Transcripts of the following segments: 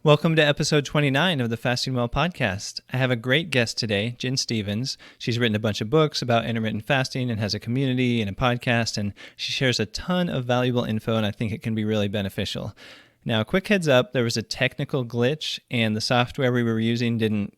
Welcome to episode 29 of the FastingWell Podcast. I have a great guest today, Jen Stevens. She's written a bunch of books about intermittent fasting and has a community and a podcast, and she shares a ton of valuable info, and I think it can be really beneficial. Now, quick heads up, there was a technical glitch, and the software we were using didn't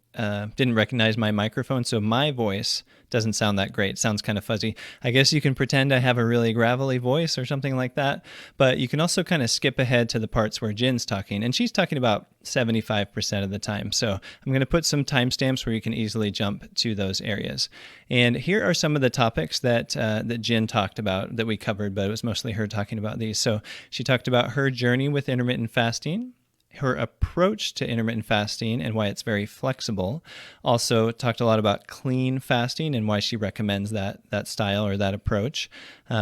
recognize my microphone, so my voice doesn't sound that great. It sounds kind of fuzzy. I guess you can pretend I have a really gravelly voice or something like that, but you can also kind of skip ahead to the parts where Jen's talking, and she's talking about 75% of the time. So I'm going to put some timestamps where you can easily jump to those areas. And here are some of the topics that Jen talked about that we covered, but it was mostly her talking about these. So she talked about her journey with intermittent fasting, her approach to intermittent fasting and why it's very flexible. Also talked a lot about clean fasting and why she recommends that style or that approach.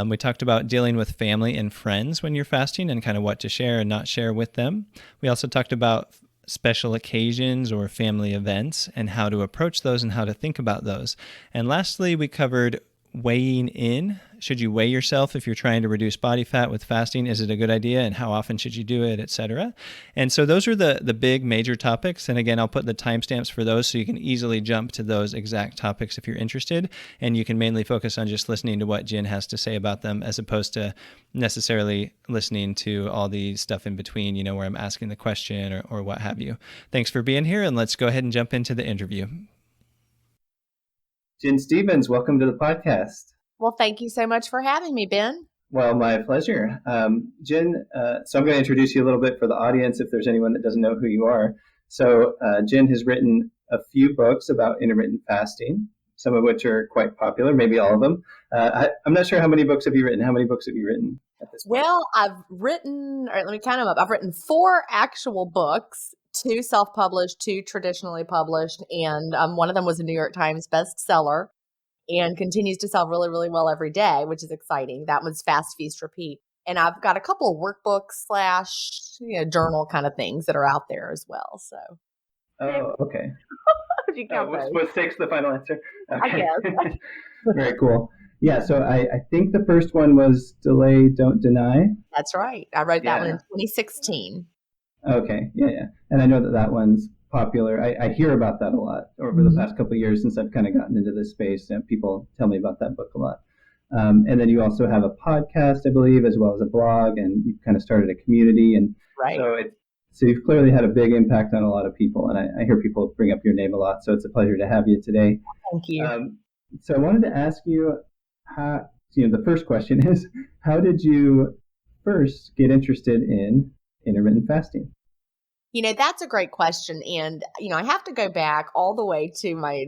We talked about dealing with family and friends when you're fasting and kind of what to share and not share with them. We also talked about special occasions or family events and how to approach those and how to think about those. And lastly, we covered weighing in. Should you weigh yourself if you're trying to reduce body fat with fasting? Is it a good idea? And how often should you do it, etc.? And so those are the big major topics. And again, I'll put the timestamps for those so you can easily jump to those exact topics if you're interested. And you can mainly focus on just listening to what Jen has to say about them as opposed to necessarily listening to all the stuff in between, where I'm asking the question or what have you. Thanks for being here. And let's go ahead and jump into the interview. Jen Stevens, welcome to the podcast. Well, thank you so much for having me, Ben. Well, my pleasure. Jen, so I'm going to introduce you a little bit for the audience if there's anyone that doesn't know who you are. So Jen has written a few books about intermittent fasting, some of which are quite popular, maybe all of them. I'm not sure how many books have you written. How many books have you written at this point? Well, I've written, let me count them up. I've written 4 actual books, 2 self-published, 2 traditionally published, and one of them was a New York Times bestseller and continues to sell really, really well every day, which is exciting. That one's Fast, Feast, Repeat. And I've got a couple of workbooks / journal kind of things that are out there as well. So. Oh, okay. If you count those. Was 6 the final answer? Okay. I guess. Very cool. Yeah, so I think the first one was Delay, Don't Deny. That's right. I wrote that one in 2016. Okay, yeah. And I know that one's popular. I hear about that a lot over the past couple of years since I've kind of gotten into this space, and people tell me about that book a lot. And then you also have a podcast, I believe, as well as a blog, and you've kind of started a community. And right. So you've clearly had a big impact on a lot of people, and I hear people bring up your name a lot, so it's a pleasure to have you today. Thank you. So I wanted to ask you, how, the first question is, how did you first get interested in intermittent fasting? That's a great question. And, I have to go back all the way to my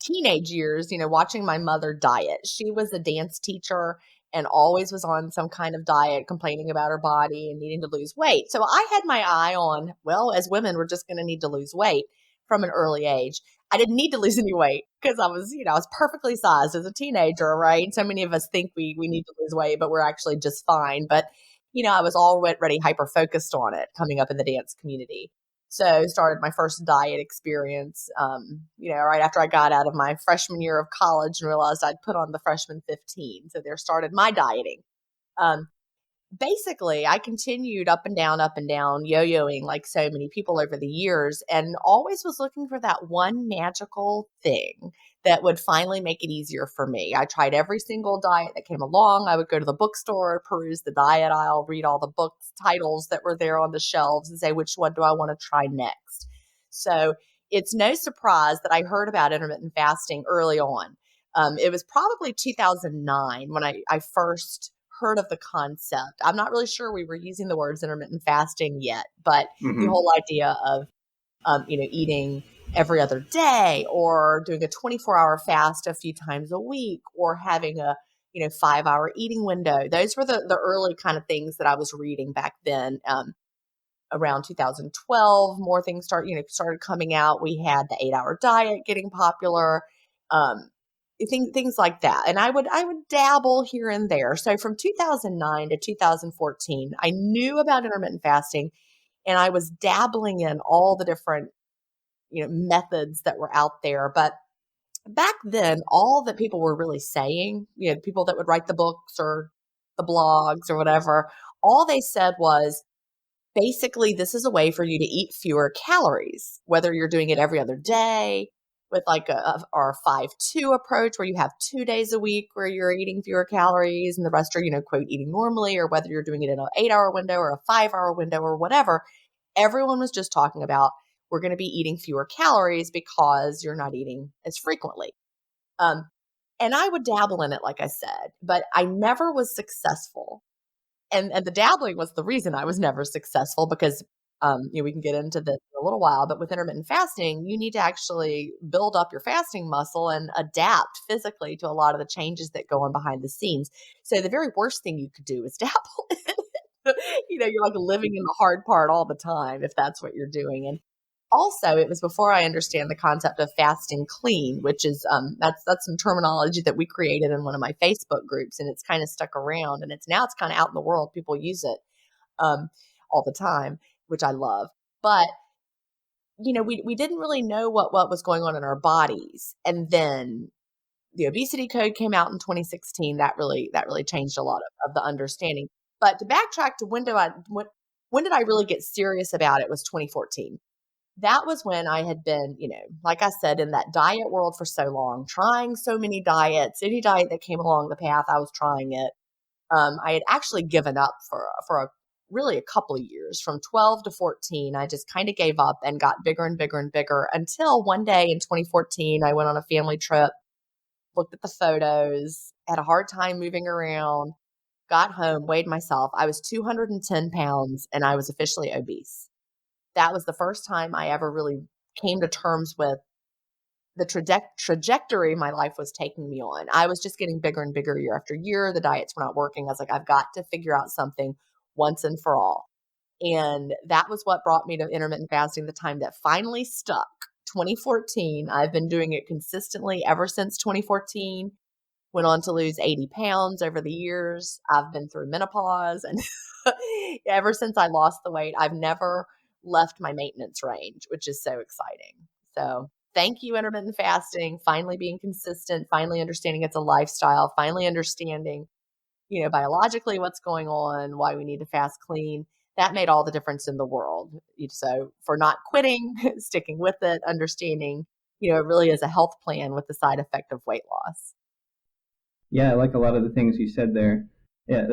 teenage years, watching my mother diet. She was a dance teacher and always was on some kind of diet, complaining about her body and needing to lose weight. So I had my eye on, well, as women, we're just going to need to lose weight from an early age. I didn't need to lose any weight because I was perfectly sized as a teenager, right? So many of us think we need to lose weight, but we're actually just fine. But I was already hyper-focused on it coming up in the dance community. So started my first diet experience, right after I got out of my freshman year of college and realized I'd put on the freshman 15. So there started my dieting. Basically, I continued up and down, yo-yoing like so many people over the years, and always was looking for that one magical thing that would finally make it easier for me. I tried every single diet that came along. I would go to the bookstore, peruse the diet aisle, read all the books titles that were there on the shelves and say, which one do I want to try next? So it's no surprise that I heard about intermittent fasting early on. It was probably 2009 when I first heard of the concept. I'm not really sure we were using the words intermittent fasting yet, but the whole idea of, eating every other day or doing a 24-hour fast a few times a week or having a, 5-hour eating window. Those were the early kind of things that I was reading back then. Around 2012, more things started coming out. We had the 8-hour diet getting popular. Things like that. And I would dabble here and there. So from 2009 to 2014, I knew about intermittent fasting and I was dabbling in all the different, methods that were out there. But back then, all that people were really saying, people that would write the books or the blogs or whatever, all they said was, basically, this is a way for you to eat fewer calories, whether you're doing it every other day with like or a 5-2 approach where you have 2 days a week where you're eating fewer calories and the rest are, quote, eating normally, or whether you're doing it in an 8-hour window or a 5-hour window or whatever. Everyone was just talking about we're going to be eating fewer calories because you're not eating as frequently. Um, and I would dabble in it, like I said, but I never was successful. And the dabbling was the reason I was never successful because, we can get into this in a little while, but with intermittent fasting, you need to actually build up your fasting muscle and adapt physically to a lot of the changes that go on behind the scenes. So the very worst thing you could do is dabble in it. You're like living in the hard part all the time if that's what you're doing. And also, it was before I understand the concept of fasting clean, which is that's some terminology that we created in one of my Facebook groups, and it's kind of stuck around, and it's kind of out in the world. People use it um, all the time, which I love. But we didn't really know what was going on in our bodies, and then the obesity code came out in 2016. That really changed a lot of the understanding. But to backtrack to when did I really get serious about it was 2014. That was when I had been, like I said, in that diet world for so long, trying so many diets. Any diet that came along the path, I was trying it. I had actually given up for really a couple of years, from 12 to 14. I just kind of gave up and got bigger and bigger and bigger until one day in 2014, I went on a family trip, looked at the photos, had a hard time moving around, got home, weighed myself. I was 210 pounds and I was officially obese. That was the first time I ever really came to terms with the trajectory my life was taking me on. I was just getting bigger and bigger year after year. The diets were not working. I was like, I've got to figure out something once and for all. And that was what brought me to intermittent fasting, the time that finally stuck. 2014. I've been doing it consistently ever since 2014. Went on to lose 80 pounds over the years. I've been through menopause. And ever since I lost the weight, I've never left my maintenance range, which is so exciting. So thank you, intermittent fasting, finally being consistent, finally understanding it's a lifestyle, finally understanding, biologically what's going on, why we need to fast clean. That made all the difference in the world. So for not quitting, sticking with it, understanding, it really is a health plan with the side effect of weight loss. Yeah, I like a lot of the things you said there. Yeah,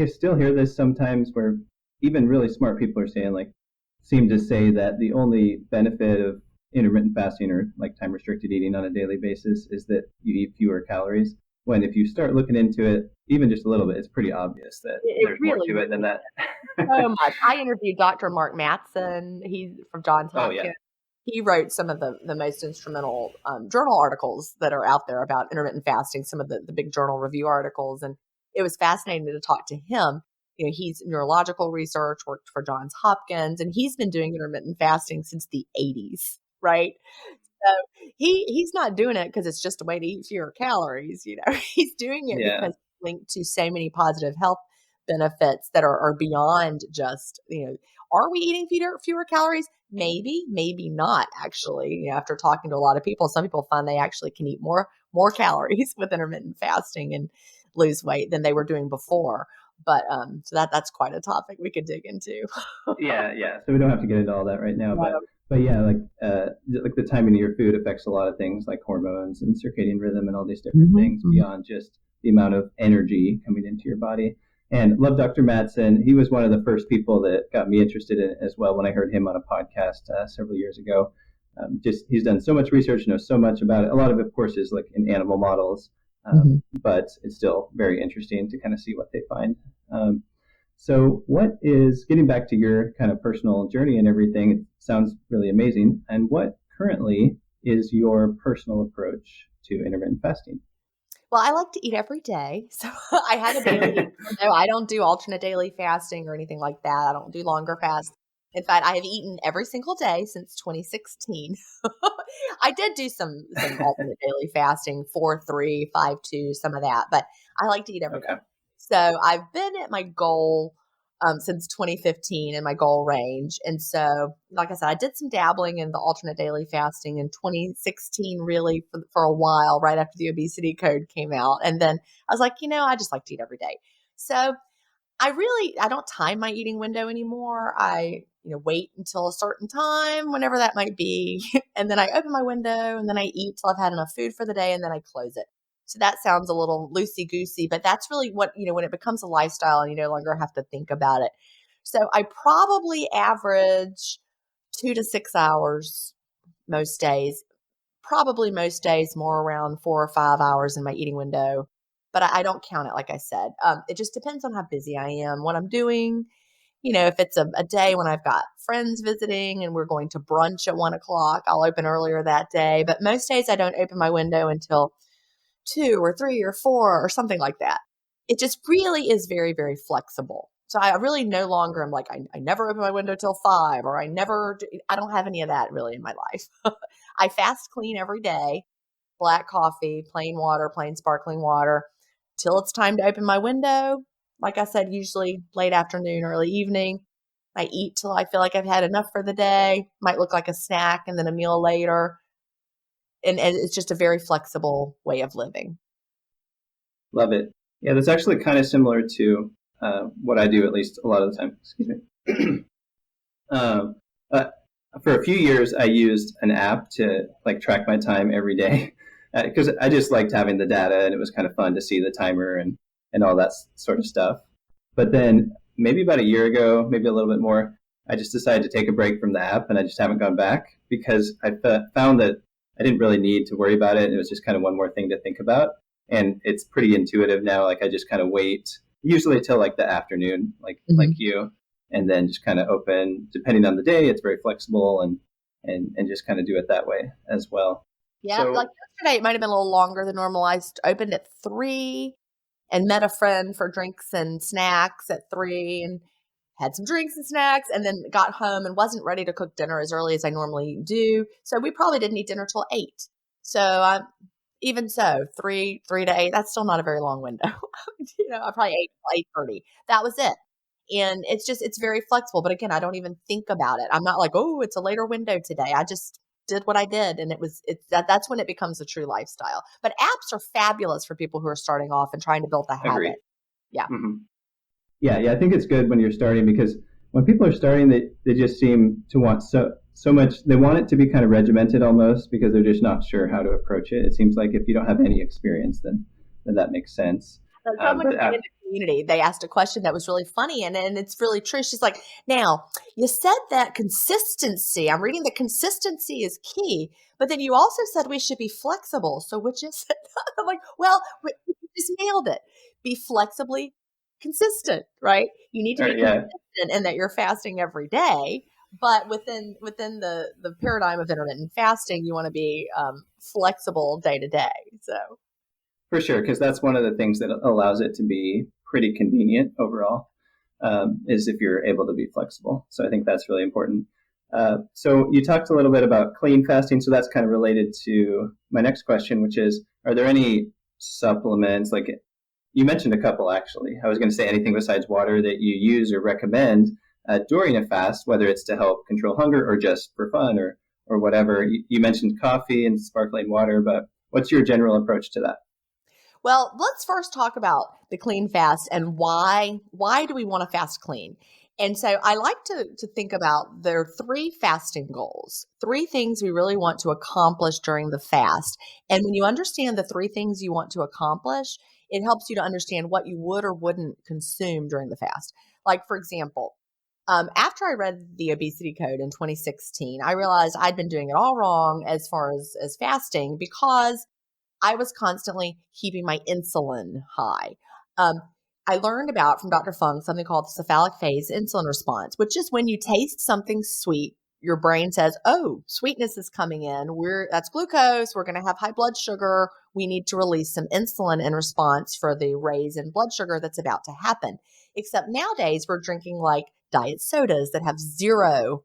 still hear this sometimes where even really smart people are saying, seem to say that the only benefit of intermittent fasting or like time restricted eating on a daily basis is that you eat fewer calories. When if you start looking into it, even just a little bit, it's pretty obvious that there's really more to it than that. So much. I interviewed Dr. Mark Mattson. He's from Johns Hopkins. Oh, yeah. He wrote some of the most instrumental journal articles that are out there about intermittent fasting, some of the big journal review articles. And it was fascinating to talk to him. He's neurological research, worked for Johns Hopkins, and he's been doing intermittent fasting since the 80s, right? So he's not doing it because it's just a way to eat fewer calories. He's doing it because it's linked to so many positive health benefits that are beyond just, are we eating fewer calories? Maybe, maybe not, actually. After talking to a lot of people, some people find they actually can eat more calories with intermittent fasting and lose weight than they were doing before. But so that's quite a topic we could dig into. Yeah. So we don't have to get into all that right now, but yeah, like the timing of your food affects a lot of things like hormones and circadian rhythm and all these different things beyond just the amount of energy coming into your body. And love Dr. Mattson. He was one of the first people that got me interested in it as well when I heard him on a podcast several years ago. He's done so much research, knows so much about it. A lot of it, of course, is like in animal models, but it's still very interesting to kind of see what they find. So what is, getting back to your kind of personal journey and everything, it sounds really amazing. And what currently is your personal approach to intermittent fasting? Well, I like to eat every day. So I had a daily, no, I don't do alternate daily fasting or anything like that. I don't do longer fasts. In fact, I have eaten every single day since 2016. I did do some alternate daily fasting, 4-3, 5-2, some of that, but I like to eat every day. So I've been at my goal since 2015 in my goal range. And so, like I said, I did some dabbling in the alternate daily fasting in 2016, really for a while, right after the obesity code came out. And then I was like, I just like to eat every day. So I don't time my eating window anymore. I, wait until a certain time, whenever that might be. And then I open my window and then I eat till I've had enough food for the day and then I close it. So that sounds a little loosey goosey, but that's really what, when it becomes a lifestyle and you no longer have to think about it. So I probably average 2 to 6 hours most days, probably most days more around 4 or 5 hours in my eating window. But I don't count it, like I said. It just depends on how busy I am, what I'm doing. If it's a day when I've got friends visiting and we're going to brunch at 1 o'clock, I'll open earlier that day. But most days I don't open my window until 2 or 3 or 4 or something like that. It just really is very, very flexible. So I really no longer am like, I never open my window till 5 or I don't have any of that really in my life. I fast clean every day, black coffee, plain water, plain sparkling water, till it's time to open my window. Like I said, usually late afternoon, early evening. I eat till I feel like I've had enough for the day. Might look like a snack and then a meal later. And it's just a very flexible way of living. Love it. Yeah, that's actually kind of similar to what I do, at least a lot of the time. Excuse me. But for a few years, I used an app to track my time every day because I just liked having the data, and it was kind of fun to see the timer and all that sort of stuff. But then maybe about a year ago, maybe a little bit more, I just decided to take a break from the app, and I just haven't gone back because I found that I didn't really need to worry about it. It was just kind of one more thing to think about. And it's pretty intuitive now. Like I just kind of wait, usually till the afternoon, like you, and then just kind of open, depending on the day. It's very flexible and just kind of do it that way as well. Yeah, like yesterday, it might have been a little longer than normal. I opened at 3 and met a friend for drinks and snacks at 3 and had some drinks and snacks and then got home and wasn't ready to cook dinner as early as I normally do. So we probably didn't eat dinner till 8. So even so, 3 to 8, that's still not a very long window. I probably ate till 8:30. That was it. And it's very flexible. But again, I don't even think about it. I'm not like, oh, it's a later window today. I just did what I did. And that's when it becomes a true lifestyle. But apps are fabulous for people who are starting off and trying to build the habit. Agreed. Yeah. Mm-hmm. Yeah. I think it's good when you're starting because when people are starting, they just seem to want so much. They want it to be kind of regimented almost because they're just not sure how to approach it. It seems like if you don't have any experience, then that makes sense. Someone in the community, they asked a question that was really funny, and it's really true. She's like, now, you said that consistency, I'm reading that consistency is key, but then you also said we should be flexible. So which is it? I'm like, well, you just nailed it. Be flexibly consistent, right? You need to be consistent in that you're fasting every day, but within the paradigm of intermittent fasting, you want to be flexible day to day. So. For sure, because that's one of the things that allows it to be pretty convenient overall, is if you're able to be flexible. So I think that's really important. So you talked a little bit about clean fasting, so that's kind of related to my next question, which is, are there any supplements, like you mentioned a couple actually. I was going to say anything besides water that you use or recommend during a fast, whether it's to help control hunger or just for fun or whatever. You mentioned coffee and sparkling water, but what's your general approach to that? Well, let's first talk about the clean fast and why do we want to fast clean? And so I like to think about there are 3 fasting goals, 3 things we really want to accomplish during the fast. And when you understand the 3 things you want to accomplish, it helps you to understand what you would or wouldn't consume during the fast. Like, for example, after I read the obesity code in 2016, I realized I'd been doing it all wrong as far as fasting because I was constantly keeping my insulin high. I learned about from Dr. Fung something called the cephalic phase insulin response, which is when you taste something sweet, your brain says, "Oh, sweetness is coming in. That's glucose. We're going to have high blood sugar. We need to release some insulin in response for the raise in blood sugar that's about to happen." Except nowadays we're drinking like diet sodas that have 0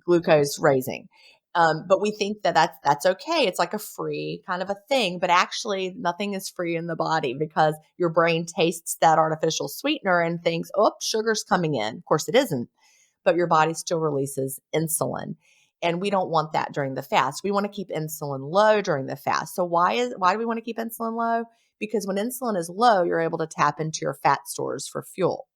glucose raising. But we think that that's okay. It's like a free kind of a thing, but actually nothing is free in the body because your brain tastes that artificial sweetener and thinks, oh, sugar's coming in. Of course it isn't, but your body still releases insulin. And we don't want that during the fast. We want to keep insulin low during the fast. So why do we want to keep insulin low? Because when insulin is low, you're able to tap into your fat stores for fuel.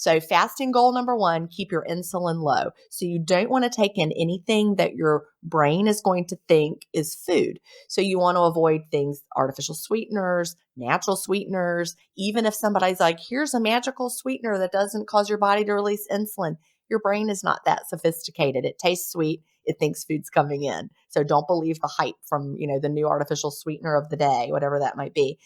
So fasting goal number 1, keep your insulin low. So you don't want to take in anything that your brain is going to think is food. So you want to avoid things, artificial sweeteners, natural sweeteners. Even if somebody's like, here's a magical sweetener that doesn't cause your body to release insulin, your brain is not that sophisticated. It tastes sweet. It thinks food's coming in. So don't believe the hype from, the new artificial sweetener of the day, whatever that might be.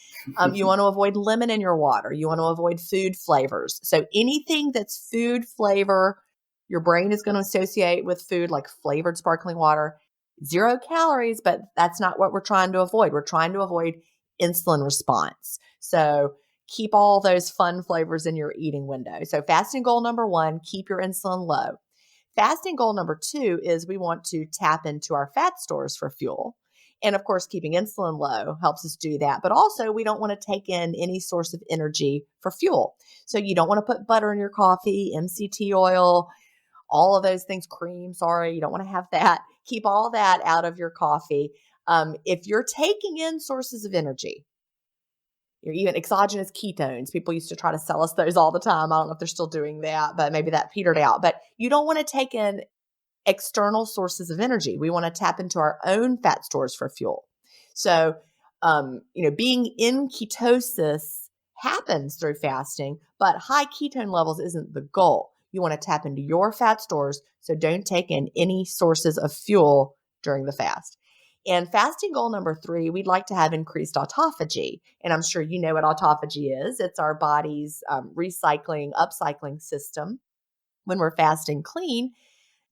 You want to avoid lemon in your water. You want to avoid food flavors. So anything that's food flavor, your brain is going to associate with food, like flavored sparkling water, 0 calories, but that's not what we're trying to avoid. We're trying to avoid insulin response. So keep all those fun flavors in your eating window. So fasting goal number 1, keep your insulin low. Fasting goal number 2 is we want to tap into our fat stores for fuel. And of course, keeping insulin low helps us do that. But also, we don't want to take in any source of energy for fuel. So you don't want to put butter in your coffee, MCT oil, all of those things, cream, you don't want to have that. Keep all that out of your coffee. If you're taking in sources of energy, you're even exogenous ketones. People used to try to sell us those all the time. I don't know if they're still doing that, but maybe that petered out. But you don't want to take in external sources of energy. We want to tap into our own fat stores for fuel. So, being in ketosis happens through fasting, but high ketone levels isn't the goal. You want to tap into your fat stores, so don't take in any sources of fuel during the fast. And fasting goal number 3, we'd like to have increased autophagy. And I'm sure you know what autophagy is. It's our body's recycling, upcycling system. When we're fasting clean,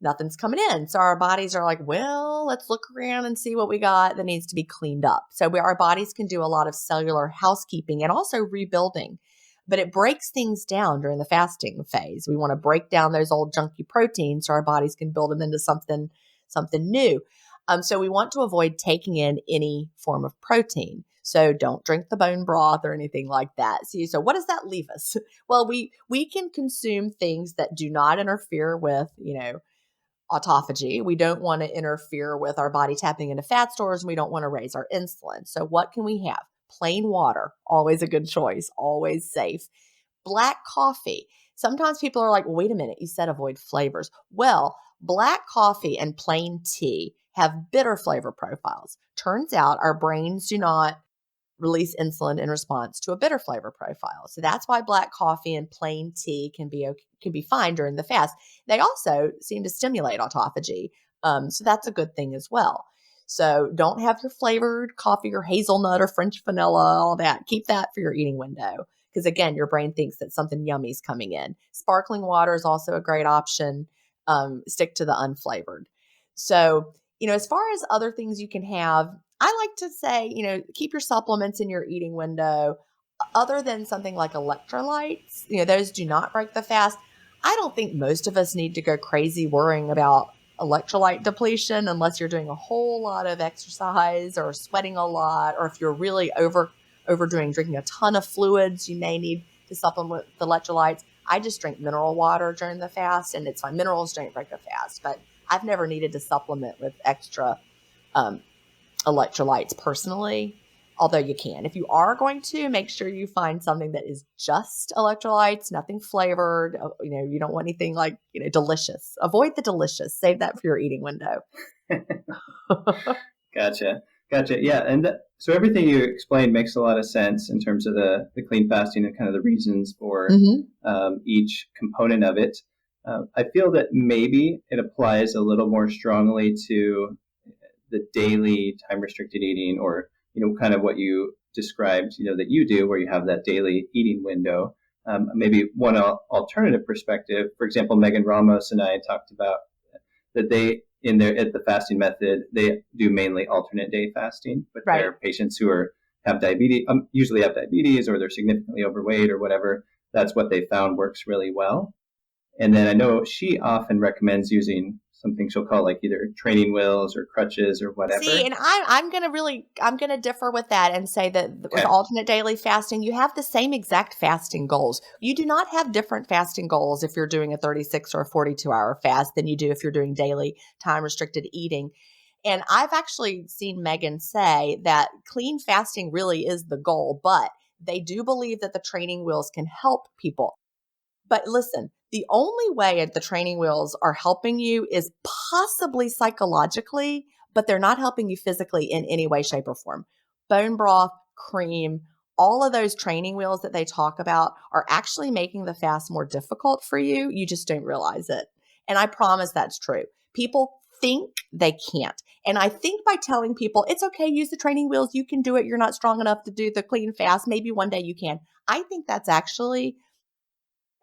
nothing's coming in. So our bodies are like, well, let's look around and see what we got that needs to be cleaned up. So our bodies can do a lot of cellular housekeeping and also rebuilding. But it breaks things down during the fasting phase. We want to break down those old junky proteins so our bodies can build them into something new. So we want to avoid taking in any form of protein. So don't drink the bone broth or anything like that. So what does that leave us? Well, we can consume things that do not interfere with, autophagy. We don't want to interfere with our body tapping into fat stores, and we don't want to raise our insulin. So what can we have? Plain water, always a good choice, always safe. Black coffee. Sometimes people are like, well, wait a minute, you said avoid flavors. Well, black coffee and plain tea have bitter flavor profiles. Turns out our brains do not release insulin in response to a bitter flavor profile. So that's why black coffee and plain tea can be fine during the fast. They also seem to stimulate autophagy. So that's a good thing as well. So don't have your flavored coffee or hazelnut or French vanilla, all that. Keep that for your eating window. Because again, your brain thinks that something yummy is coming in. Sparkling water is also a great option. Stick to the unflavored. So, as far as other things you can have, I like to say, keep your supplements in your eating window. Other than something like electrolytes, those do not break the fast. I don't think most of us need to go crazy worrying about electrolyte depletion unless you're doing a whole lot of exercise or sweating a lot, or if you're really overdoing drinking a ton of fluids, you may need to supplement with electrolytes. I just drink mineral water during the fast, and it's fine. Minerals don't break the fast, but I've never needed to supplement with extra electrolytes personally, although you can. If you are going to, make sure you find something that is just electrolytes, nothing flavored. You don't want anything like, delicious. Avoid the delicious. Save that for your eating window. Gotcha. Yeah. And so everything you explained makes a lot of sense in terms of the clean fasting and kind of the reasons for each component of it. I feel that maybe it applies a little more strongly to the daily time restricted eating, or, kind of what you described, that you do, where you have that daily eating window. Maybe one alternative perspective, for example, Megan Ramos and I talked about that at the fasting method, they do mainly alternate day fasting with their patients who have diabetes, usually have diabetes, or they're significantly overweight or whatever. That's what they found works really well. And then I know she often recommends using something she'll call like either training wheels or crutches or whatever. See, and I'm going to differ with that and say that with alternate daily fasting, you have the same exact fasting goals. You do not have different fasting goals if you're doing a 36 or a 42-hour fast than you do if you're doing daily time restricted eating. And I've actually seen Megan say that clean fasting really is the goal, but they do believe that the training wheels can help people. But listen, the only way the training wheels are helping you is possibly psychologically, but they're not helping you physically in any way, shape, or form. Bone broth, cream, all of those training wheels that they talk about are actually making the fast more difficult for you. You just don't realize it. And I promise that's true. People think they can't. And I think by telling people it's okay, use the training wheels, you can do it. You're not strong enough to do the clean fast. Maybe one day you can. I think that's actually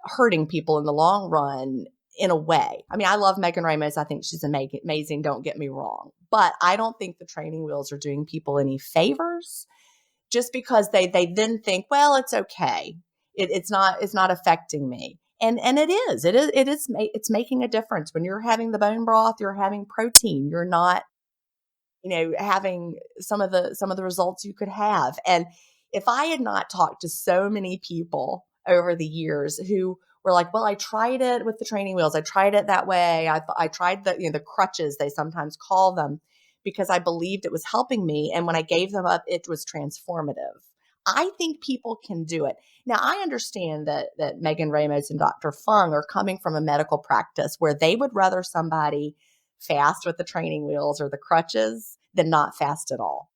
hurting people in the long run in a way. I mean, I love Megan Ramos. I think she's amazing. Don't get me wrong. But I don't think the training wheels are doing people any favors just because they then think, well, it's okay. It's not affecting me. And it's making a difference. When you're having the bone broth, you're having protein. You're not, having some of the results you could have. And if I had not talked to so many people over the years who were like, well, I tried it with the training wheels. I tried it that way. I tried the crutches, they sometimes call them, because I believed it was helping me. And when I gave them up, it was transformative. I think people can do it. Now, I understand that Megan Ramos and Dr. Fung are coming from a medical practice where they would rather somebody fast with the training wheels or the crutches than not fast at all.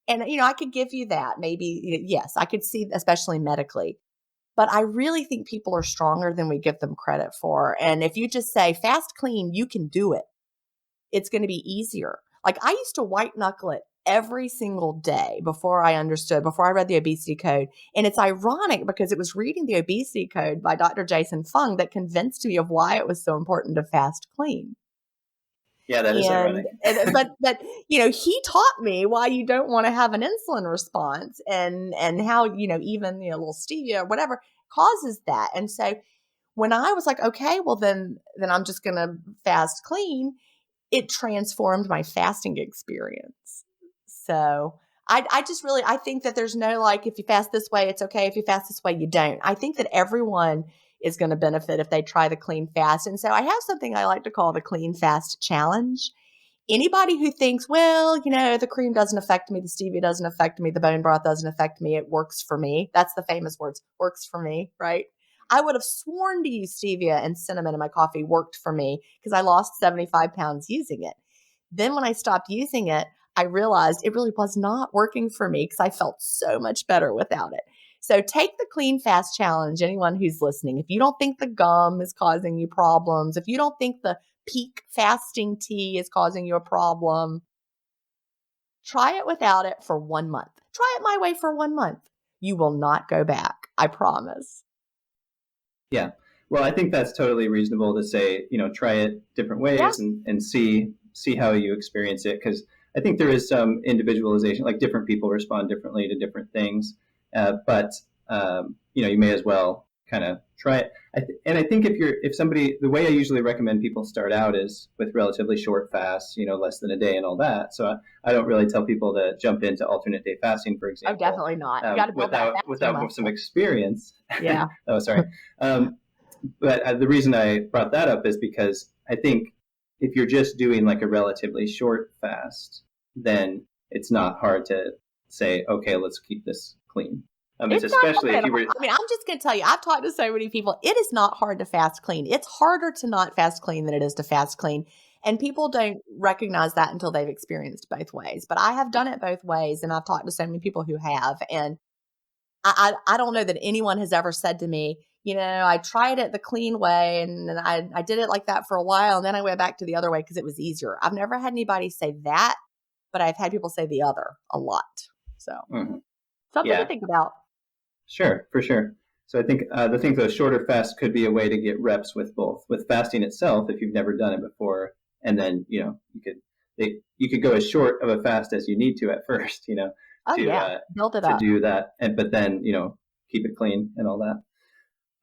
And, I could give you that. Maybe, yes, I could see, especially medically. But I really think people are stronger than we give them credit for. And if you just say fast, clean, you can do it. It's going to be easier. Like I used to white knuckle it every single day before I read the obesity code. And it's ironic because it was reading the obesity code by Dr. Jason Fung that convinced me of why it was so important to fast clean. Yeah, that is ironic. But he taught me why you don't want to have an insulin response and how, even, a little stevia or whatever causes that. And so when I was like, okay, well then I'm just going to fast clean, it transformed my fasting experience. So I think that there's no, like, if you fast this way, it's okay. If you fast this way, you don't. I think that everyone is going to benefit if they try the clean fast. And so I have something I like to call the clean fast challenge. Anybody who thinks, well, the cream doesn't affect me, the stevia doesn't affect me, the bone broth doesn't affect me, it works for me. That's the famous words, works for me, right? I would have sworn to you stevia and cinnamon in my coffee worked for me because I lost 75 pounds using it. Then when I stopped using it, I realized it really was not working for me because I felt so much better without it. So take the clean fast challenge, anyone who's listening. If you don't think the gum is causing you problems, if you don't think the peak fasting tea is causing you a problem, try it without it for 1 month. Try it my way for 1 month. You will not go back. I promise. Yeah. Well, I think that's totally reasonable to say, try it different ways and see how you experience it. Because I think there is some individualization, like different people respond differently to different things. But you may as well kind of try it. And I think if somebody, the way I usually recommend people start out is with relatively short fasts, less than a day and all that. So I don't really tell people to jump into alternate day fasting, for example. Oh, definitely not. You got to build without some experience. Yeah. Oh, sorry. But the reason I brought that up is because I think if you're just doing like a relatively short fast, then it's not hard to say, okay, let's keep this clean. It's especially if you were. I mean, I'm just going to tell you, I've talked to so many people. It is not hard to fast clean. It's harder to not fast clean than it is to fast clean. And people don't recognize that until they've experienced both ways. But I have done it both ways. And I've talked to so many people who have. And I don't know that anyone has ever said to me, I tried it the clean way and I did it like that for a while. And then I went back to the other way because it was easier. I've never had anybody say that, but I've had people say the other a lot. So something to think about. Sure, for sure. So I think the thing for a shorter fast could be a way to get reps with both, with fasting itself if you've never done it before, and then you could go as short of a fast as you need to at first, build it up to do that, but then keep it clean and all that.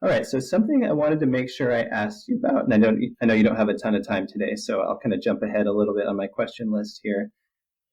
All right, so something I wanted to make sure I asked you about, and I know you don't have a ton of time today, so I'll kind of jump ahead a little bit on my question list here.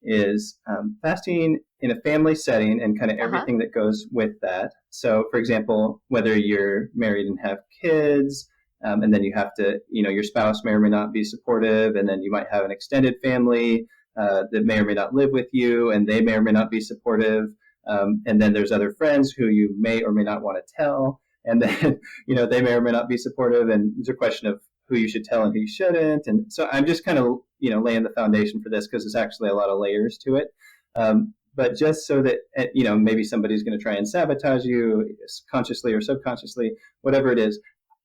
Is fasting in a family setting and kind of everything that goes with that. So, for example, whether you're married and have kids, and then you have to, your spouse may or may not be supportive, and then you might have an extended family that may or may not live with you, and they may or may not be supportive, and then there's other friends who you may or may not want to tell. and then, they may or may not be supportive, and it's a question of who you should tell and who you shouldn't. And so I'm just kind of, laying the foundation for this because there's actually a lot of layers to it. But just so that, maybe somebody's going to try and sabotage you consciously or subconsciously, whatever it is,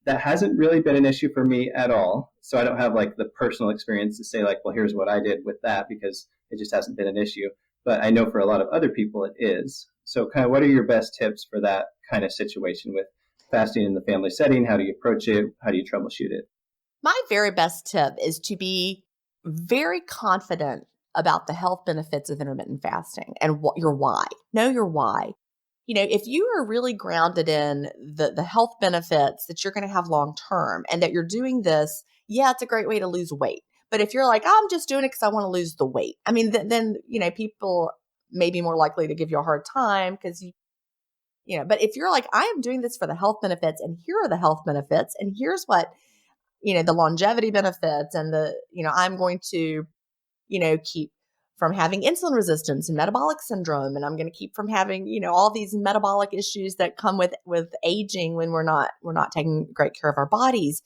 that hasn't really been an issue for me at all. So I don't have like the personal experience to say like, well, here's what I did with that, because it just hasn't been an issue. But I know for a lot of other people it is. So kind of what are your best tips for that kind of situation with fasting in the family setting? How do you approach it? How do you troubleshoot it? My very best tip is to be very confident about the health benefits of intermittent fasting and what your why. Know your why. If you are really grounded in the health benefits that you're going to have long term and that you're doing this, yeah, it's a great way to lose weight. But if you're like, I'm just doing it because I want to lose the weight, I mean, then people may be more likely to give you a hard time because but if you're like, I am doing this for the health benefits, and here are the health benefits, and here's what, the longevity benefits, and I'm going to, keep from having insulin resistance and metabolic syndrome, and I'm going to keep from having, all these metabolic issues that come with aging when we're not taking great care of our bodies.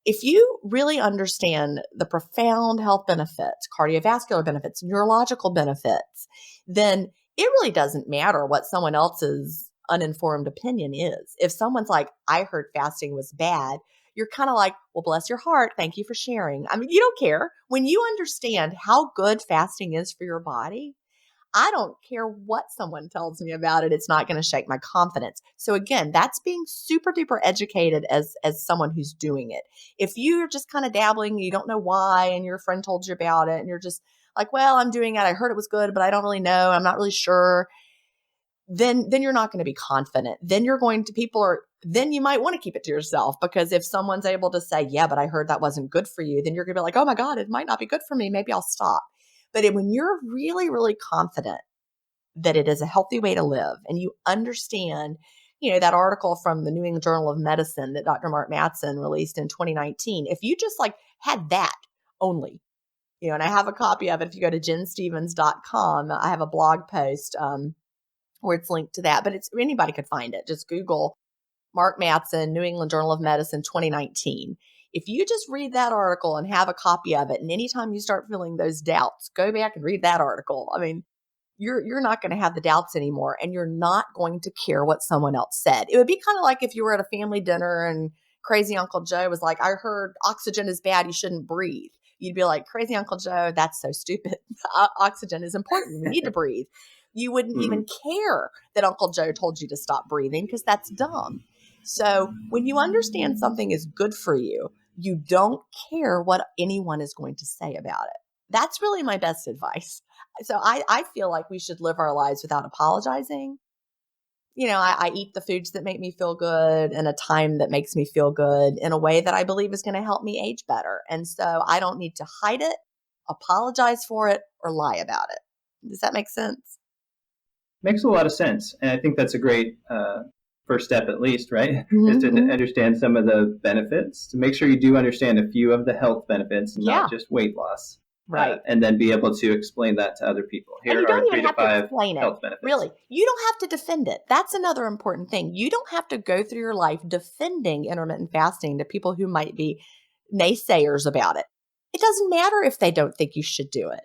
If you really understand the profound health benefits, cardiovascular benefits, neurological benefits, then it really doesn't matter what someone else's uninformed opinion is. If someone's like, I heard fasting was bad, you're kind of like, well, bless your heart. Thank you for sharing. I mean, you don't care. When you understand how good fasting is for your body, I don't care what someone tells me about it. It's not going to shake my confidence. So again, that's being super duper educated as someone who's doing it. If you're just kind of dabbling, you don't know why, and your friend told you about it, and you're just like, well, I'm doing it. I heard it was good, but I don't really know. I'm not really sure. Then you're not going to be confident. Then then you might want to keep it to yourself, because if someone's able to say, yeah, but I heard that wasn't good for you, then you're going to be like, oh my God, it might not be good for me. Maybe I'll stop. But when you're really, really confident that it is a healthy way to live, and you understand, that article from the New England Journal of Medicine that Dr. Mark Mattson released in 2019, if you just like had that only, and I have a copy of it. If you go to jenstevens.com, I have a blog post where it's linked to that, but anybody could find it. Just Google Mark Mattson, New England Journal of Medicine 2019. If you just read that article and have a copy of it, and anytime you start feeling those doubts, go back and read that article. I mean, you're not going to have the doubts anymore, and you're not going to care what someone else said. It would be kind of like if you were at a family dinner and crazy Uncle Joe was like, I heard oxygen is bad, you shouldn't breathe. You'd be like, crazy Uncle Joe, that's so stupid. Oxygen is important. We need to breathe. You wouldn't even care that Uncle Joe told you to stop breathing, because that's dumb. So when you understand something is good for you, you don't care what anyone is going to say about it. That's really my best advice. So I feel like we should live our lives without apologizing. I eat the foods that make me feel good in a time that makes me feel good in a way that I believe is going to help me age better. And so I don't need to hide it, apologize for it, or lie about it. Does that make sense? Makes a lot of sense. And I think that's a great first step, at least, right? Is to understand some of the benefits, to make sure you do understand a few of the health benefits, and not just weight loss. Right. And then be able to explain that to other people. Here are 3 to 5 health benefits. Really, you don't have to defend it. That's another important thing. You don't have to go through your life defending intermittent fasting to people who might be naysayers about it. It doesn't matter if they don't think you should do it.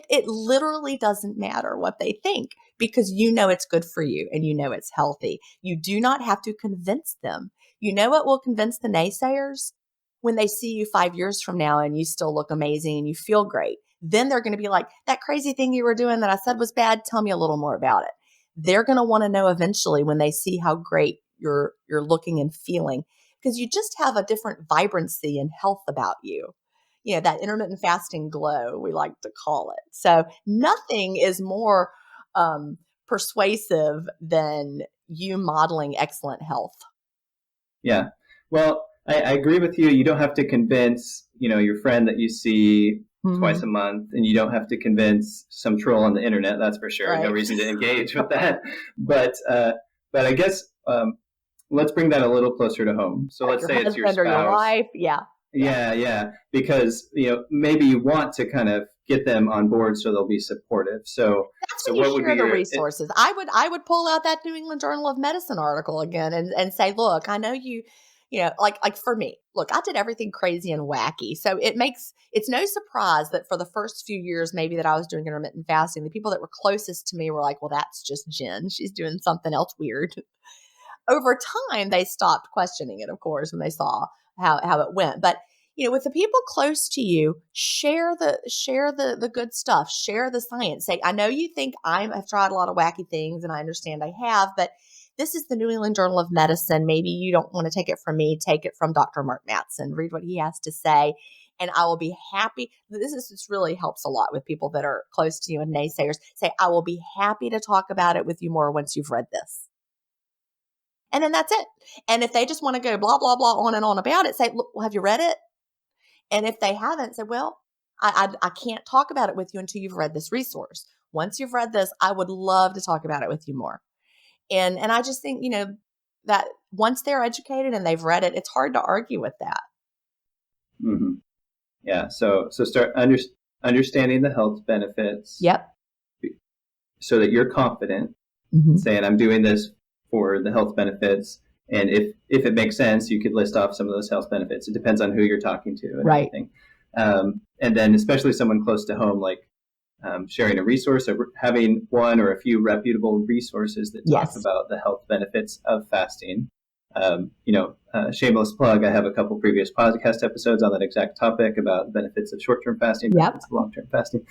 It literally doesn't matter what they think, because it's good for you and it's healthy. You do not have to convince them. You know what will convince the naysayers? When they see you 5 years from now and you still look amazing and you feel great, then they're going to be like, that crazy thing you were doing that I said was bad, tell me a little more about it. They're going to want to know eventually when they see how great you're looking and feeling, because you just have a different vibrancy and health about you. That intermittent fasting glow, we like to call it. So nothing is more persuasive than you modeling excellent health. Yeah. Well, I agree with you. You don't have to convince, your friend that you see twice a month, and you don't have to convince some troll on the internet. That's for sure. Right. No reason to engage with that. But I guess let's bring that a little closer to home. So let's say it's your spouse or your wife. Yeah. Yeah. Because, maybe you want to kind of get them on board so they'll be supportive. So, that's when you share the resources. I would pull out that New England Journal of Medicine article again and say, look, I know like for me, look, I did everything crazy and wacky. So it's no surprise that for the first few years, maybe that I was doing intermittent fasting, the people that were closest to me were like, well, that's just Jen. She's doing something else weird. Over time, they stopped questioning it, of course, when they saw how it went. But with the people close to you, share the good stuff, share the science. Say, I know you think I've tried a lot of wacky things, and I understand I have, but this is the New England Journal of Medicine. Maybe you don't want to take it from me. Take it from Dr. Mark Mattson. Read what he has to say, and I will be happy. This really helps a lot with people that are close to you and naysayers. Say, I will be happy to talk about it with you more once you've read this. And then that's it. And if they just want to go blah, blah, blah on and on about it, say, look, well, have you read it? And if they haven't, say, well, I can't talk about it with you until you've read this resource. Once you've read this, I would love to talk about it with you more. And I just think, that once they're educated and they've read it, it's hard to argue with that. Mm-hmm. Yeah. So start understanding the health benefits. Yep. So that you're confident, saying, I'm doing this for the health benefits. And if it makes sense, you could list off some of those health benefits. It depends on who you're talking to and everything. And then especially someone close to home, like sharing a resource or having one or a few reputable resources that talk about the health benefits of fasting. Shameless plug, I have a couple previous podcast episodes on that exact topic about the benefits of short-term fasting, benefits of long-term fasting.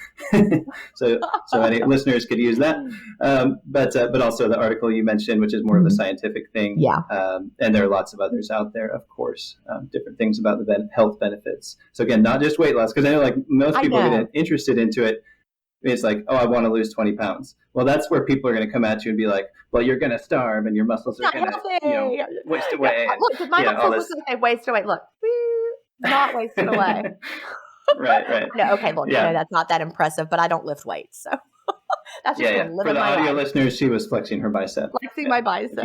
so any listeners could use that. But also the article you mentioned, which is more of a scientific thing. And there are lots of others out there, of course, different things about the health benefits. So again, not just weight loss, because I know like most people get interested into it. It's like, oh, I want to lose 20 pounds. Well, that's where people are going to come at you and be like, well, you're going to starve and your muscles are going to waste away. Look, my muscles was going to say waste away. Look, not wasted away. Right. No, okay, look, that's not that impressive, but I don't lift weights. So that's just living for the my audio life. Listeners, she was flexing her bicep. Flexing my bicep.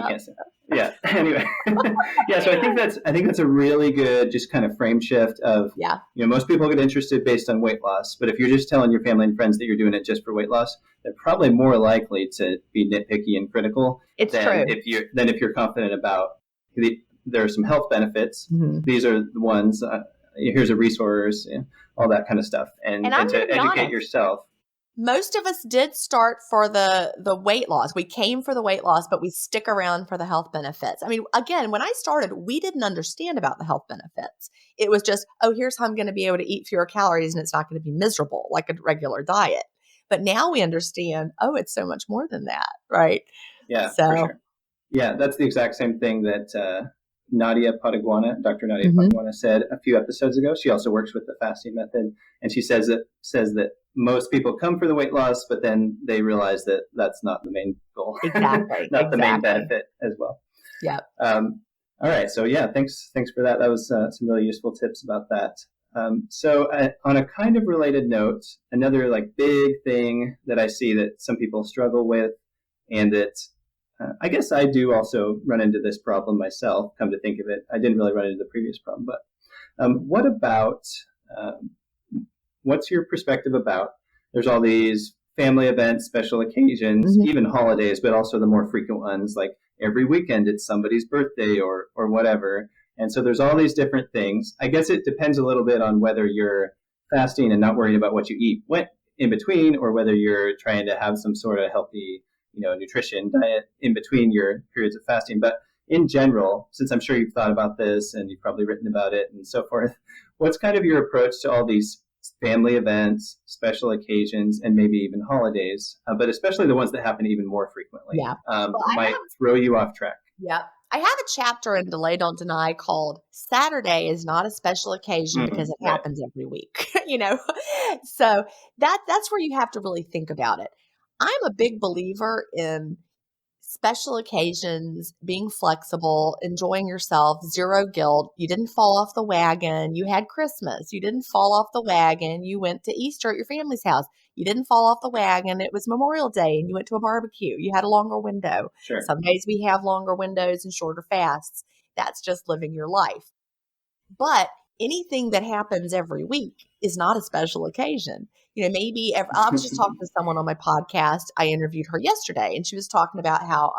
Yeah. Anyway. So I think that's a really good just kind of frame shift of, most people get interested based on weight loss, but if you're just telling your family and friends that you're doing it just for weight loss, they're probably more likely to be nitpicky and critical. It's true. If you're confident about there are some health benefits. These are the ones. Here's a resource, all that kind of stuff, and to educate yourself. Most of us did start for the weight loss. We came for the weight loss, but we stick around for the health benefits. I mean, again, when I started, we didn't understand about the health benefits. It was just, oh, here's how I'm going to be able to eat fewer calories and it's not going to be miserable like a regular diet. But now we understand, oh, it's so much more than that, right? Yeah, for sure. Yeah, that's the exact same thing that Dr. Nadia Padiguana said a few episodes ago. She also works with the fasting method, and she says that most people come for the weight loss, but then they realize that that's not the main goal. Exactly. Not the main benefit as well. Yeah. All right. So thanks for that. That was some really useful tips about that. So on a kind of related note, another like big thing that I see that some people struggle with, and that I guess I do also run into this problem myself, come to think of it. I didn't really run into the previous problem, but what about, what's your perspective about, there's all these family events, special occasions, even holidays, but also the more frequent ones, like every weekend it's somebody's birthday or whatever. And so there's all these different things. I guess it depends a little bit on whether you're fasting and not worried about what you eat in between, or whether you're trying to have some sort of healthy nutrition diet in between your periods of fasting. But in general, since I'm sure you've thought about this and you've probably written about it and so forth, what's kind of your approach to all these family events, special occasions, and maybe even holidays, but especially the ones that happen even more frequently? Might throw you off track. Yeah. I have a chapter in Delay Don't Deny called Saturday is Not a Special Occasion because it happens every week, So that's where you have to really think about it. I'm a big believer in special occasions, being flexible, enjoying yourself, zero guilt. You didn't fall off the wagon. You had Christmas. You didn't fall off the wagon. You went to Easter at your family's house. You didn't fall off the wagon. It was Memorial Day and you went to a barbecue. You had a longer window. Sure. Some days we have longer windows and shorter fasts. That's just living your life. But anything that happens every week is not a special occasion. I was just talking to someone on my podcast. I interviewed her yesterday, and she was talking about how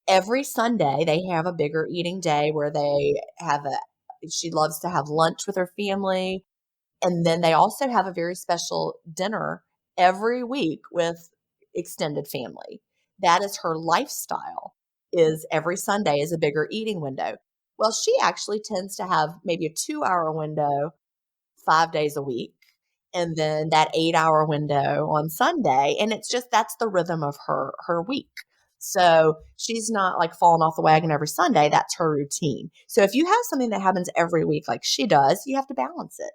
every Sunday they have a bigger eating day where she loves to have lunch with her family. And then they also have a very special dinner every week with extended family. That is her lifestyle, is every Sunday is a bigger eating window. Well, she actually tends to have maybe a 2-hour window 5 days a week, and then that 8-hour window on Sunday. And it's just, that's the rhythm of her week. So she's not like falling off the wagon every Sunday. That's her routine. So if you have something that happens every week like she does, you have to balance it.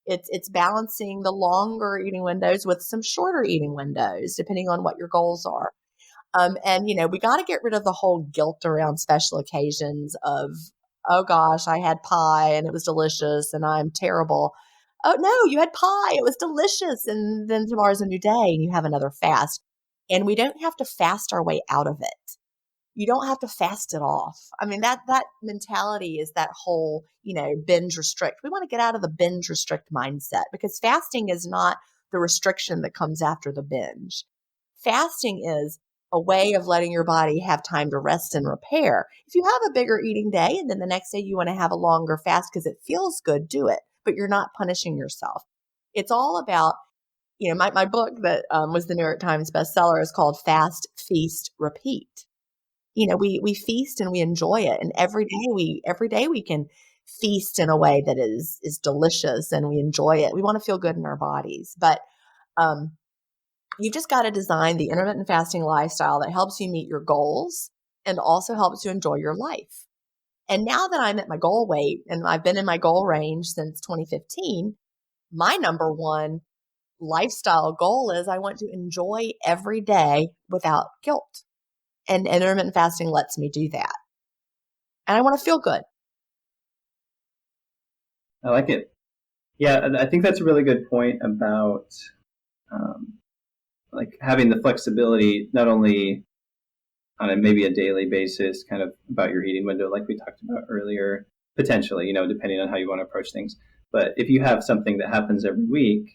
It's balancing the longer eating windows with some shorter eating windows, depending on what your goals are. And we got to get rid of the whole guilt around special occasions of, oh gosh, I had pie and it was delicious and I'm terrible. Oh no, you had pie, it was delicious, and then tomorrow's a new day and you have another fast. And we don't have to fast our way out of it. You don't have to fast it off. I mean, that mentality is that whole, binge restrict. We want to get out of the binge restrict mindset, because fasting is not the restriction that comes after the binge. Fasting is a way of letting your body have time to rest and repair. If you have a bigger eating day and then the next day you want to have a longer fast because it feels good, do it, but you're not punishing yourself. It's all about, my book that was the New York Times bestseller is called Fast, Feast, Repeat. We feast and we enjoy it. And every day we can feast in a way that is delicious and we enjoy it. We want to feel good in our bodies, but you've just got to design the intermittent fasting lifestyle that helps you meet your goals and also helps you enjoy your life. And now that I'm at my goal weight and I've been in my goal range since 2015, my number one lifestyle goal is I want to enjoy every day without guilt. And intermittent fasting lets me do that. And I want to feel good. I like it. Yeah, I think that's a really good point about like having the flexibility, not only on maybe a daily basis, kind of about your eating window, like we talked about earlier, potentially, depending on how you want to approach things. But if you have something that happens every week,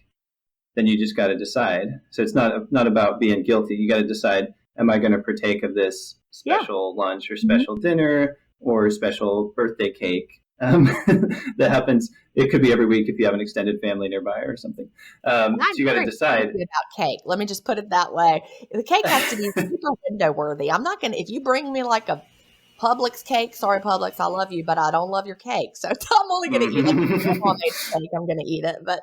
then you just got to decide. So it's not about being guilty. You got to decide, am I going to partake of this special lunch or special dinner or special birthday cake that happens? It could be every week if you have an extended family nearby or something. So you got to decide. About cake. Let me just put it that way. The cake has to be super window worthy. I'm not going to, if you bring me like a Publix cake, sorry Publix, I love you, but I don't love your cake. So I'm only going to eat cake. I'm going to eat it, but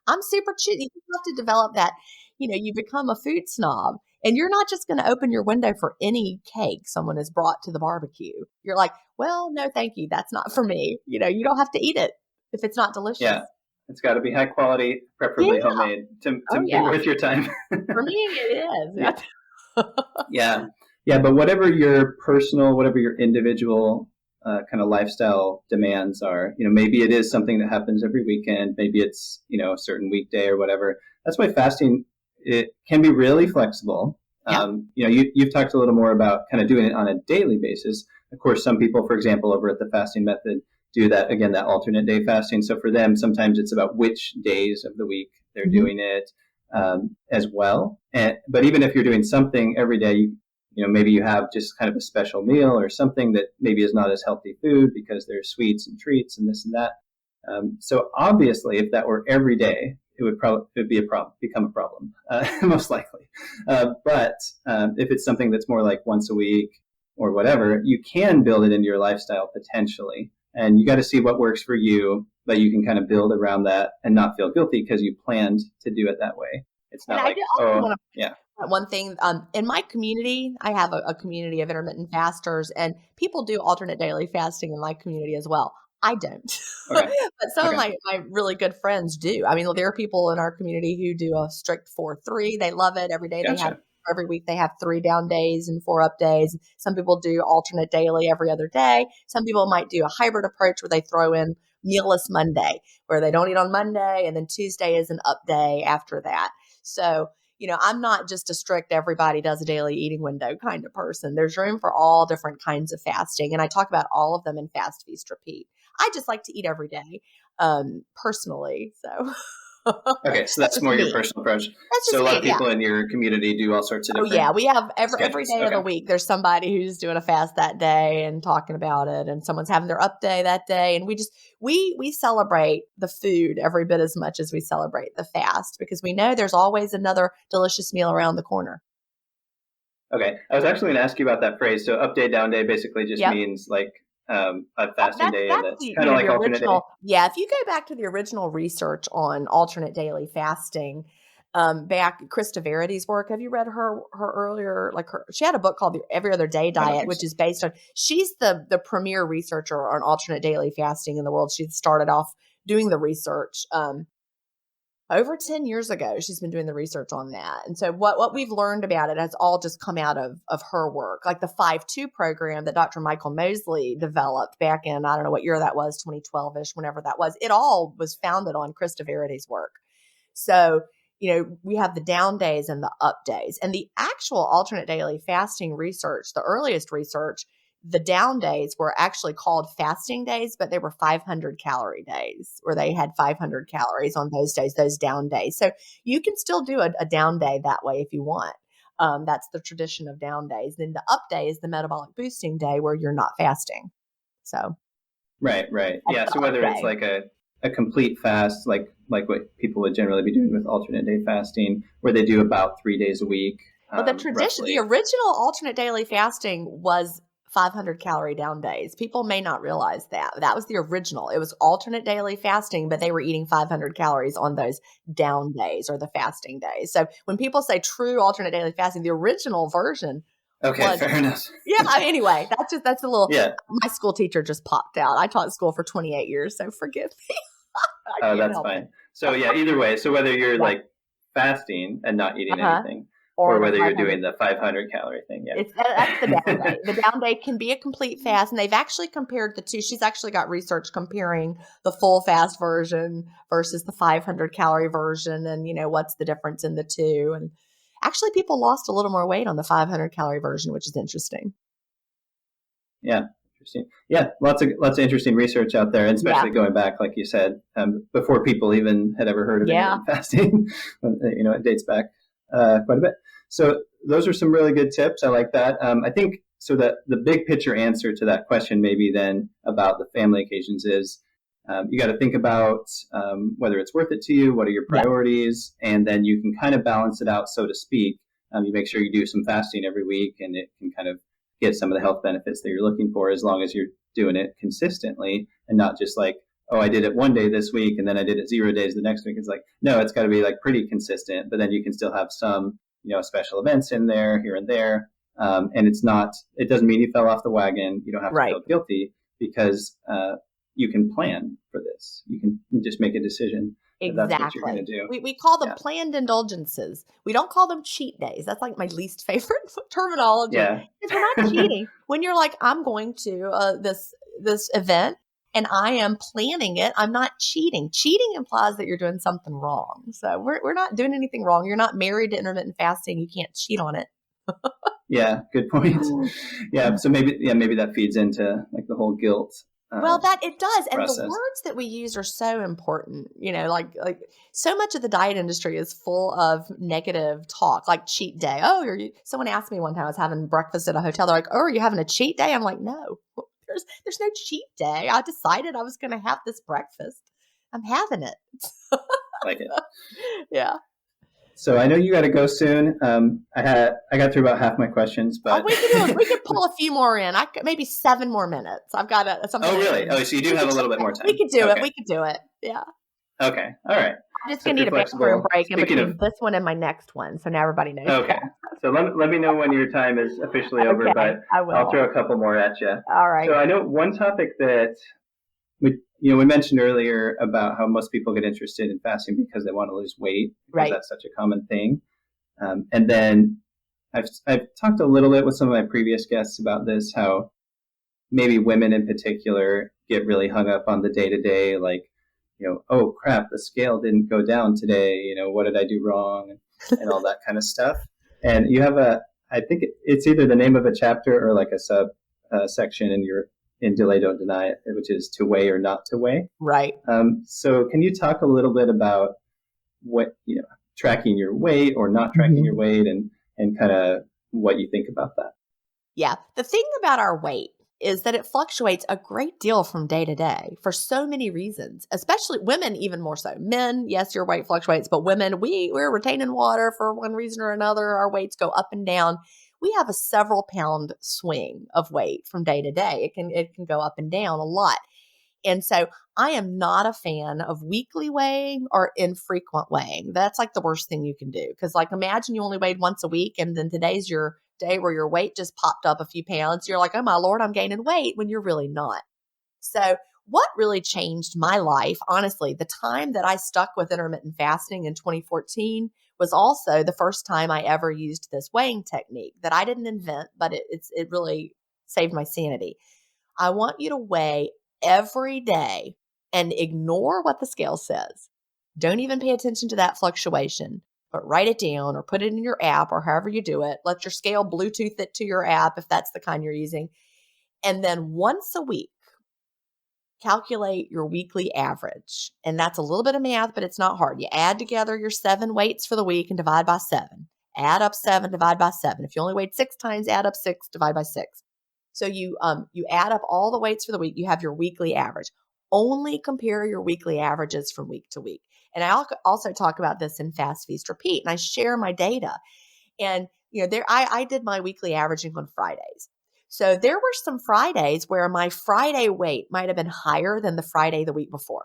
I'm super cheap. You have to develop that, you become a food snob. And you're not just going to open your window for any cake someone has brought to the barbecue. You're like, well, no, thank you. That's not for me. You don't have to eat it if it's not delicious. Yeah. It's got to be high quality, preferably homemade to be worth your time. For me, it is. Yeah. Yeah. But whatever your personal, whatever your individual kind of lifestyle demands are, maybe it is something that happens every weekend. Maybe it's, a certain weekday or whatever. That's why fasting, it can be really flexible. Yeah. You've talked a little more about kind of doing it on a daily basis. Of course, some people, for example, over at the Fasting Method, do that alternate day fasting. So for them, sometimes it's about which days of the week they're doing it as well. But even if you're doing something every day, maybe you have just kind of a special meal or something that maybe is not as healthy food because there's sweets and treats and this and that. So obviously, if that were every day, it would become a problem, most likely. But if it's something that's more like once a week or whatever, you can build it into your lifestyle potentially. And you got to see what works for you, but you can kind of build around that and not feel guilty because you planned to do it that way. It's not one thing in my community, I have a community of intermittent fasters, and people do alternate daily fasting in my community as well. I don't, okay. But some of my really good friends do. I mean, there are people in our community who do a strict 4-3. They love it. Every day every week they have 3 down days and 4 up days. Some people do alternate daily every other day. Some people might do a hybrid approach where they throw in mealless Monday, where they don't eat on Monday and then Tuesday is an up day after that. So, I'm not just a strict everybody does a daily eating window kind of person. There's room for all different kinds of fasting. And I talk about all of them in Fast, Feast, Repeat. I just like to eat every day, personally. So Okay, so that's more your personal approach. That's So just a lot me, of people in your community do all sorts of Oh different yeah, we have every schedules. day of the week. There's somebody who's doing a fast that day and talking about it, and someone's having their up day that day. And we celebrate the food every bit as much as we celebrate the fast because we know there's always another delicious meal around the corner. Okay, I was actually going to ask you about that phrase. So up day, down day basically just means like a fasting day, and it's kind of like alternate day. Yeah, if you go back to the original research on alternate daily fasting, back Krista Verity's work. Have you read her earlier? She had a book called The Every Other Day Diet, which is based on. She's the premier researcher on alternate daily fasting in the world. She started off doing the research over 10 years ago. She's been doing the research on that, and so what we've learned about it has all just come out of her work, like the 5-2 program that Dr. Michael Mosley developed back in I don't know what year that was, 2012ish, whenever that was. It all was founded on Krista Verity's work. So we have the down days and the up days. And the actual alternate daily fasting research, the earliest research, the down days were actually called fasting days, but they were 500 calorie days where they had 500 calories on those days, those down days. So you can still do a down day that way if you want. That's the tradition of down days. Then the up day is the metabolic boosting day where you're not fasting. So. Right. Yeah. So whether it's like a complete fast, like what people would generally be doing with alternate day fasting, where they do about 3 days a week. Well, the tradition, the original alternate daily fasting was 500 calorie down days. People may not realize that. That was the original. It was alternate daily fasting, but they were eating 500 calories on those down days or the fasting days. So when people say true alternate daily fasting, the original version. Okay, fair enough. Yeah. Anyway, that's a little. Yeah. My school teacher just popped out. I taught school for 28 years, so forgive me. Oh, that's fine. So yeah, either way. So whether you're like fasting and not eating anything, or whether you're doing the 500 calorie thing, that's the down day. The down day can be a complete fast, and they've actually compared the two. She's actually got research comparing the full fast version versus the 500 calorie version, and what's the difference in the two. And actually, people lost a little more weight on the 500 calorie version, which is interesting. Yeah. Interesting. Yeah, lots of interesting research out there, and especially going back, like you said, before people even had ever heard of intermittent fasting. It dates back quite a bit. So those are some really good tips. I like that. I think so that the big picture answer to that question maybe then about the family occasions is you got to think about whether it's worth it to you, what are your priorities, and then you can kind of balance it out, so to speak. You make sure you do some fasting every week, and it can kind of get some of the health benefits that you're looking for as long as you're doing it consistently and not just like, oh, I did it one day this week and then I did it 0 days the next week. It's like, no, it's got to be like pretty consistent, but then you can still have some, special events in there here and there. And it doesn't mean you fell off the wagon. You don't have to feel guilty because you can plan for this. You can just make a decision. Exactly. That's what you're going to do. We call them planned indulgences. We don't call them cheat days. That's like my least favorite terminology. Yeah. Because we're not cheating. When you're like, I'm going to this event and I am planning it, I'm not cheating. Cheating implies that you're doing something wrong. So we're not doing anything wrong. You're not married to intermittent fasting. You can't cheat on it. Yeah, good point. Yeah, so maybe that feeds into like the whole guilt. Well, that it does. And process. The words that we use are so important. Like so much of the diet industry is full of negative talk, like cheat day. Oh, someone asked me one time, I was having breakfast at a hotel. They're like, oh, are you having a cheat day? I'm like, no, there's no cheat day. I decided I was going to have this breakfast. I'm having it. Like it. Yeah. So I know you got to go soon. I got through about half my questions, but we could pull a few more in. Maybe 7 more minutes. I've got something. Oh, really? Oh, so you do have a little bit more time. We could do it. We could do it. Yeah. Okay. All right. I'm just gonna need a bathroom break in between this one and my next one, so now everybody knows. Okay. So let me know when your time is officially over, but I'll throw a couple more at you. All right. So I know one topic that we mentioned earlier about how most people get interested in fasting because they want to lose weight, because that's such a common thing. And then I've talked a little bit with some of my previous guests about this, how maybe women in particular get really hung up on the day-to-day, like, oh crap, the scale didn't go down today. What did I do wrong? And all that kind of stuff. And you have I think it's either the name of a chapter or like a sub section in Delay Don't Deny, which is to weigh or not to weigh. Right. So can you talk a little bit about what, tracking your weight or not tracking your weight, and kind of what you think about that. Yeah. The thing about our weight is that it fluctuates a great deal from day to day for so many reasons, especially women, even more so. Men, yes, your weight fluctuates, but women, we're retaining water for one reason or another. Our weights go up and down. We have a several pound swing of weight from day to day. It can go up and down a lot. And so I am not a fan of weekly weighing or infrequent weighing. That's like the worst thing you can do. Because like imagine you only weighed once a week and then today's your day where your weight just popped up a few pounds. You're like, oh my Lord, I'm gaining weight when you're really not. So what really changed my life, honestly, the time that I stuck with intermittent fasting in 2014 was also the first time I ever used this weighing technique that I didn't invent, but it really saved my sanity. I want you to weigh every day and ignore what the scale says. Don't even pay attention to that fluctuation, but write it down or put it in your app or however you do it. Let your scale Bluetooth it to your app if that's the kind you're using. And then once a week, calculate your weekly average. And that's a little bit of math, but it's not hard. You add together your 7 weights for the week and divide by 7. Add up 7, divide by 7. If you only weighed 6 times, add up 6, divide by 6. So you add up all the weights for the week. You have your weekly average. Only compare your weekly averages from week to week. And I also talk about this in Fast, Feast, Repeat, and I share my data. And I did my weekly averaging on Fridays. So there were some Fridays where my Friday weight might have been higher than the Friday the week before.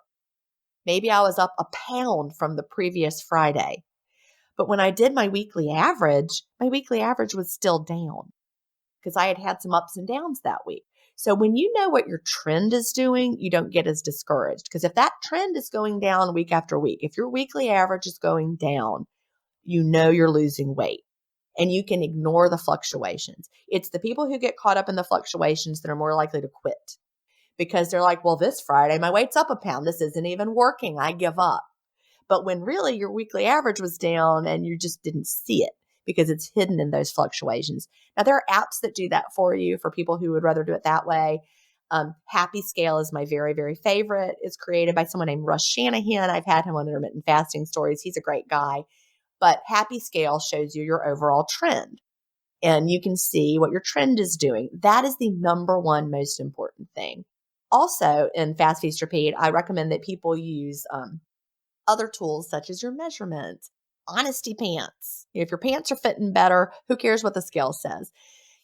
Maybe I was up a pound from the previous Friday. But when I did my weekly average was still down, because I had some ups and downs that week. So when you know what your trend is doing, you don't get as discouraged. Because if that trend is going down week after week, if your weekly average is going down, you know you're losing weight and you can ignore the fluctuations. It's the people who get caught up in the fluctuations that are more likely to quit, because they're like, well, this Friday, my weight's up a pound. This isn't even working. I give up. But when really your weekly average was down and you just didn't see it, because it's hidden in those fluctuations. Now, there are apps that do that for you for people who would rather do it that way. Happy Scale is my very, very favorite. It's created by someone named Russ Shanahan. I've had him on Intermittent Fasting Stories. He's a great guy. But Happy Scale shows you your overall trend, and you can see what your trend is doing. That is the number one most important thing. Also, in Fast, Feast, Repeat, I recommend that people use other tools such as your measurements, honesty pants. If your pants are fitting better, who cares what the scale says?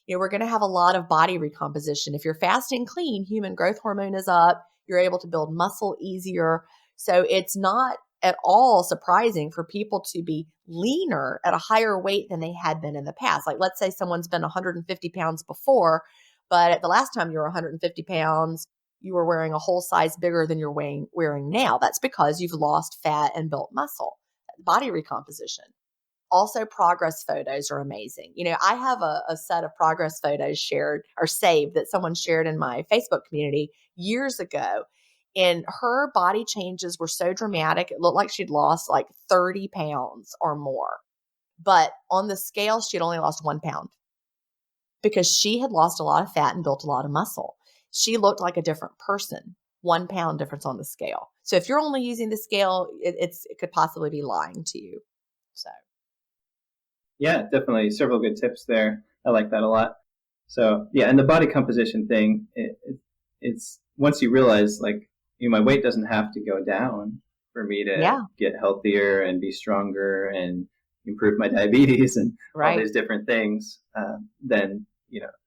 We're going to have a lot of body recomposition. If you're fasting clean, human growth hormone is up. You're able to build muscle easier. So it's not at all surprising for people to be leaner at a higher weight than they had been in the past. Like, let's say someone's been 150 pounds before, but at the last time you were 150 pounds, you were wearing a whole size bigger than you're wearing now. That's because you've lost fat and built muscle. Body recomposition. Also, progress photos are amazing. I have a set of progress photos shared or saved that someone shared in my Facebook community years ago. And her body changes were so dramatic. It looked like she'd lost like 30 pounds or more. But on the scale, she had only lost 1 pound because she had lost a lot of fat and built a lot of muscle. She looked like a different person. 1 pound difference on the scale. So if you're only using the scale, it could possibly be lying to you. So. Yeah, definitely several good tips there. I like that a lot. So yeah, and the body composition thing, it's once you realize like, my weight doesn't have to go down for me to get healthier and be stronger and improve my diabetes and all these different things, then,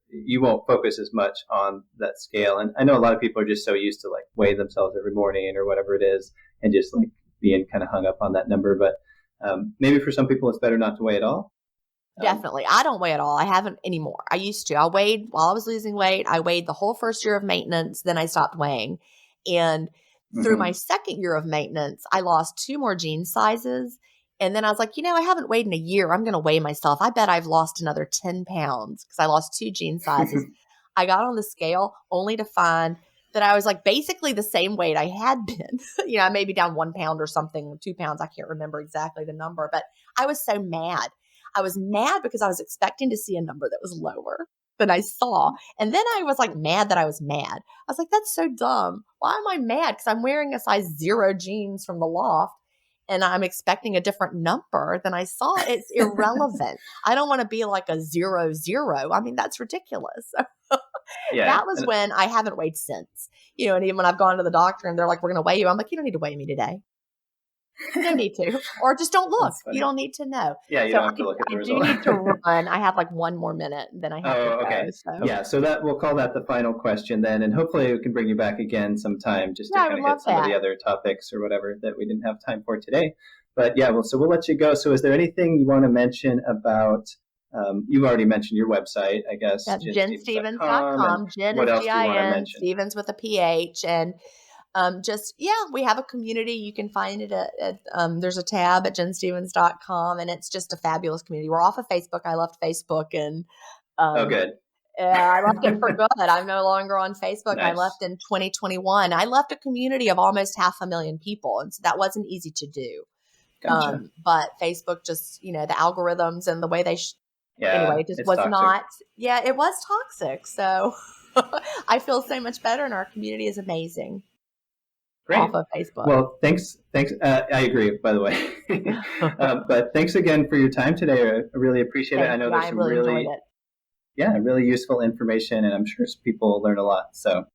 you won't focus as much on that scale. And I know a lot of people are just so used to like weigh themselves every morning or whatever it is and just like being kind of hung up on that number. But maybe for some people it's better not to weigh at all. Definitely. I don't weigh at all. I haven't anymore. I used to. I weighed while I was losing weight. I weighed the whole first year of maintenance. Then I stopped weighing. And through my second year of maintenance, I lost 2 more jean sizes. And then I was like, I haven't weighed in a year. I'm going to weigh myself. I bet I've lost another 10 pounds because I lost 2 jean sizes. I got on the scale only to find that I was like basically the same weight I had been. I may be down 1 pound or something, 2 pounds. I can't remember exactly the number, but I was so mad. I was mad because I was expecting to see a number that was lower than I saw. And then I was like mad that I was mad. I was like, that's so dumb. Why am I mad? Because I'm wearing a size 0 jeans from the loft. and I'm expecting a different number than I saw, it's irrelevant. I don't want to be like a 0, 0. I mean, that's ridiculous. Yeah. That was when I haven't weighed since, and even when I've gone to the doctor and they're like, we're going to weigh you. I'm like, you don't need to weigh me today. You don't need to, or just don't look. You don't need to know. Yeah, you don't have to look at the result. I do need to run. I have like one more minute, then I have to go. Okay. So. Yeah, so that we'll call that the final question then, and hopefully we can bring you back again sometime just to kind of hit some of the other topics or whatever that we didn't have time for today. But yeah, so we'll let you go. So is there anything you want to mention about? You've already mentioned your website, I guess. That's JenStevens.com. Jen is G-I-N, Stevens with a PH, and we have a community. You can find it at there's a tab at JenStevens.com, and it's just a fabulous community. We're off of Facebook. I left Facebook, and good. I left it for good. I'm no longer on Facebook. Nice. I left in 2021. I left a community of almost 500,000 people, and so that wasn't easy to do. Gotcha. But Facebook just, the algorithms and the way they anyway, it just was toxic. not. Yeah, it was toxic. So I feel so much better, and our community is amazing. Great. Off of Facebook. Well, thanks. I agree, by the way. But thanks again for your time today. I really appreciate it. I know there's some really useful information, and I'm sure people learn a lot. So